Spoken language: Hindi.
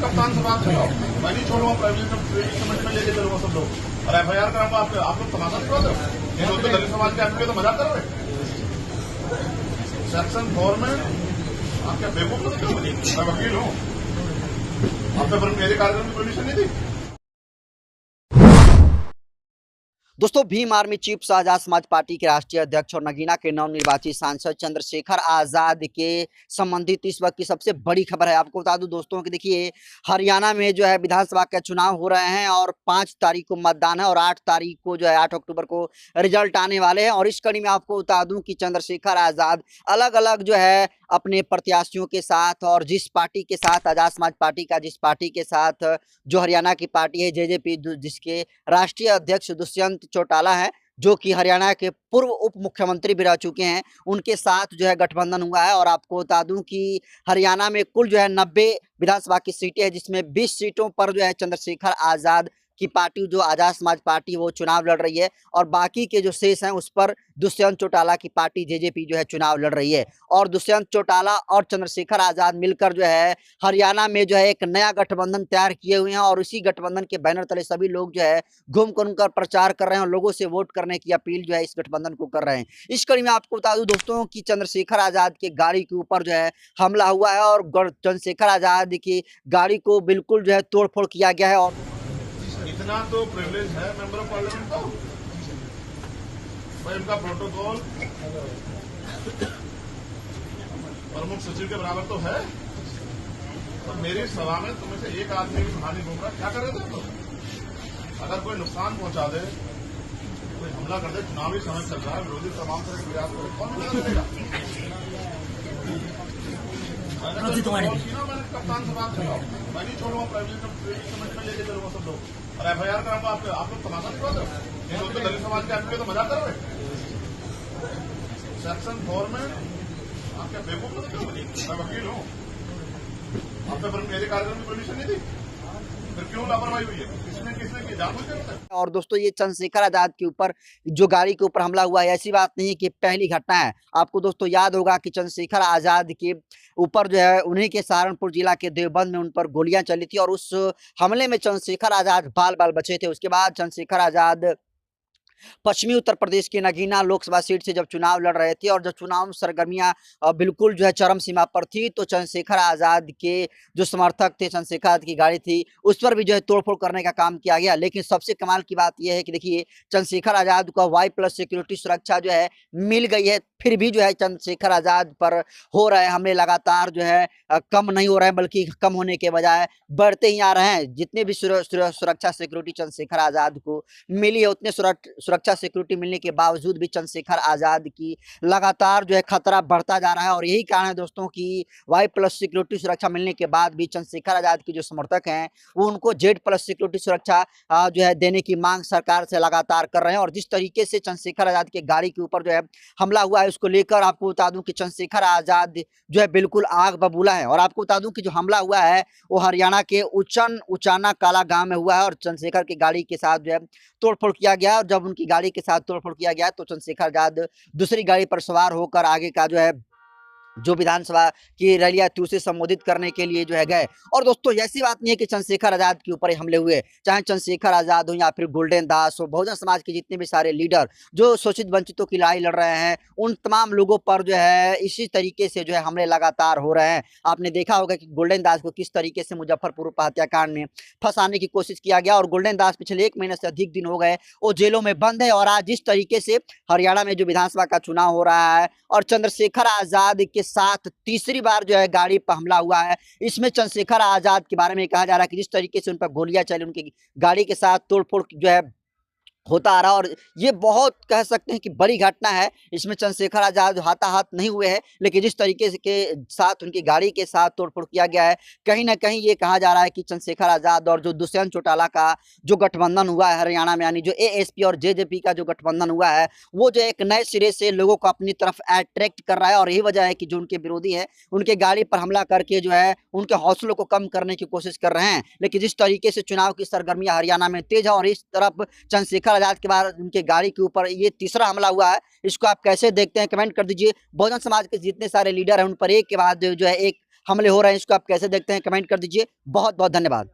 कप्तान से बात करो, मैं नहीं छोड़ूंगा, कमेटी में लेके चलूंगा सब लोग और FIR कराऊंगा। आप लोग तमाशा निकल दो, ये लोग तो दलित समाज के आदमी तो मजाक कर रहे। सेक्शन 4 में आप क्या बेवकूफ लगते हो? मैं वकील हूँ, आपने पर मेरे कार्यक्रम की परमिशन नहीं दी। दोस्तों, Bhim army chief Azad Samaj party के राष्ट्रीय अध्यक्ष और नगीना के नवनिर्वाचित सांसद चंद्रशेखर आजाद के संबंधित इस वक्त की सबसे बड़ी खबर है। आपको बता दूं दोस्तों कि देखिए, हरियाणा में जो है विधानसभा के चुनाव हो रहे हैं और 5 तारीख को मतदान है और 8 तारीख को जो है 8 अक्टूबर को रिजल्ट आने वाले हैं। और इस कड़ी में आपको बता दूं कि चंद्रशेखर आजाद अलग अलग जो है अपने प्रत्याशियों के साथ और जिस पार्टी के साथ, आजाद समाज पार्टी का जिस पार्टी के साथ जो हरियाणा की पार्टी है JJP, जिसके राष्ट्रीय अध्यक्ष दुष्यंत चौटाला है, जो कि हरियाणा के पूर्व उप मुख्यमंत्री भी रह चुके हैं, उनके साथ जो है गठबंधन हुआ है। और आपको बता दूं कि हरियाणा में कुल जो है 90 विधानसभा की सीटें हैं, जिसमें 20 सीटों पर जो है चंद्रशेखर आजाद की पार्टी, जो आजाद समाज पार्टी, वो चुनाव लड़ रही है। और बाकी के जो शेष हैं उस पर दुष्यंत चौटाला की पार्टी JJP जो है चुनाव लड़ रही है। और दुष्यंत चौटाला और चंद्रशेखर आजाद मिलकर जो है हरियाणा में जो है एक नया गठबंधन तैयार किए हुए हैं और इसी गठबंधन के बैनर तले सभी लोग जो है घूम कर प्रचार कर रहे हैं और लोगों से वोट करने की अपील जो है इस गठबंधन को कर रहे हैं। इस कड़ी में आपको बता दूं दोस्तों कि चंद्रशेखर आजाद के गाड़ी के ऊपर जो है हमला हुआ है और चंद्रशेखर आजाद की गाड़ी को बिल्कुल जो है तोड़फोड़ किया गया है। और इतना तो प्रिविलेज है मेंबर ऑफ पार्लियामेंट को, भाई उनका प्रोटोकॉल प्रमुख सचिव के बराबर तो है। तो मेरी सभा में तुम्हें से एक आदमी भी सुना नहीं दूंगा। क्या कर रहे थे लोग? अगर कोई नुकसान पहुंचा दे, कोई हमला कर दे, चुनावी समय चल रहा है, विरोधी तमाम तरह के प्रयास करे, कौन मदद करेगा? मैंने कप्तान से बात करो, मैं नहीं छोड़ूंगा, कमेटी में लेके चलूंगा सब लोग और FIR कराऊंगा। आप लोग तमाशा निकल दो, ये लोग तो दलित समाज के आदमी तो मजाक कर रहे। सेक्शन 4 में आप क्या बेवकूफ लगते हो? मैं वकील हूँ, आपने पर मेरे कार्यक्रम की परमिशन नहीं दी, फिर क्यों लापरवाही हुई है? किसने की जानबूझ के होता है? और दोस्तों, ये चंद्रशेखर आजाद के ऊपर जो गाड़ी के ऊपर हमला हुआ है, ऐसी बात नहीं कि पहली घटना है। आपको दोस्तों याद होगा कि चंद्रशेखर आजाद के ऊपर जो है उन्हीं के सहारनपुर जिला के देवबंद में उन पर गोलियां चली थी और उस हमले में चंद्रशेखर आजाद बाल बाल बचे थे। उसके बाद चंद्रशेखर आजाद पश्चिमी उत्तर प्रदेश के नगीना लोकसभा सीट से जब चुनाव लड़ रहे थे और जब चुनाव सरगर्मियां बिल्कुल जो है चरम सीमा पर थी, तो चंद्रशेखर आजाद के जो समर्थक थे, चंद्रशेखर आजाद की गाड़ी थी, उस पर भी जो है तोड़फोड़ करने का काम किया गया। लेकिन सबसे कमाल की बात यह है कि देखिए, चंद्रशेखर आजाद को Y+ सिक्योरिटी सुरक्षा जो है मिल गई है, फिर भी जो है चंद्रशेखर आजाद पर हो रहे हमले लगातार जो है कम नहीं हो रहे हैं, बल्कि कम होने के बजाय बढ़ते ही आ रहे हैं। जितने भी सुरक्षा सिक्योरिटी चंद्रशेखर आजाद को मिली है, उतने सुरक्षा सिक्योरिटी मिलने के बावजूद भी चंद्रशेखर आजाद की लगातार जो है खतरा बढ़ता जा रहा है। और यही कारण है दोस्तों कि Y+ सिक्योरिटी सुरक्षा मिलने के बाद भी चंद्रशेखर आजाद के जो समर्थक हैं वो उनको Z+ सिक्योरिटी सुरक्षा जो है देने की मांग सरकार से लगातार कर रहे हैं। और जिस तरीके से चंद्रशेखर आजाद के गाड़ी के ऊपर जो है हमला हुआ है, उसको लेकर आपको बता दूं कि चंद्रशेखर आजाद जो है बिल्कुल आग बबूला है। और आपको बता दूं कि जो हमला हुआ है वो हरियाणा के उचाना काला गांव में हुआ है और चंद्रशेखर की गाड़ी के साथ जो है तोड़फोड़ किया गया। और जब उनकी गाड़ी के साथ तोड़फोड़ किया गया तो चंद्रशेखर आजाद दूसरी गाड़ी पर सवार होकर आगे का जो है जो विधानसभा की रैलियां थी उसे संबोधित करने के लिए जो है गए। और दोस्तों, ऐसी बात नहीं है कि चंद्रशेखर आजाद के ऊपर हमले हुए, चाहे चंद्रशेखर आजाद हो या फिर गोल्डन दास हो, बहुजन समाज के जितने भी सारे लीडर जो शोषित वंचितों की लड़ाई लड़ रहे हैं, उन तमाम लोगों पर जो है इसी तरीके से जो है हमले लगातार हो रहे हैं। आपने देखा होगा कि गोल्डन दास को किस तरीके से मुजफ्फरपुर हत्याकांड में फंसाने की कोशिश किया गया और गोल्डन दास पिछले 1 महीने से अधिक दिन हो गए वो जेलों में बंद है। और आज जिस तरीके से हरियाणा में जो विधानसभा का चुनाव हो रहा है और चंद्रशेखर आजाद के साथ तीसरी बार जो है गाड़ी पर हमला हुआ है, इसमें चंद्रशेखर आजाद के बारे में कहा जा रहा है कि जिस तरीके से उन पर गोलियां चली, उनकी गाड़ी के साथ तोड़फोड़ जो है होता आ रहा और ये बहुत कह सकते हैं कि बड़ी घटना है। इसमें चंद्रशेखर आजाद हाथाहाथ नहीं हुए हैं, लेकिन जिस तरीके से के साथ उनकी गाड़ी के साथ तोड़फोड़ किया गया है, कहीं ना कहीं ये कहा जा रहा है कि चंद्रशेखर आजाद और जो दुष्यंत चौटाला का जो गठबंधन हुआ है हरियाणा में, यानी जो ASP और JJP का जो गठबंधन हुआ है, वो जो एक नए सिरे से लोगों को अपनी तरफ अट्रैक्ट कर रहा है। और यही वजह है कि जो उनके विरोधी है उनके गाड़ी पर हमला करके जो है उनके हौसलों को कम करने की कोशिश कर रहे हैं। लेकिन जिस तरीके से चुनाव की सरगर्मियां हरियाणा में तेज है और इस तरफ चंद्रशेखर आजाद के बाद उनके गाड़ी के ऊपर ये तीसरा हमला हुआ है, इसको आप कैसे देखते हैं? कमेंट कर दीजिए। बहुजन समाज के जितने सारे लीडर हैं उन पर एक के बाद जो है एक हमले हो रहे हैं, इसको आप कैसे देखते हैं कमेंट कर दीजिए। बहुत बहुत धन्यवाद।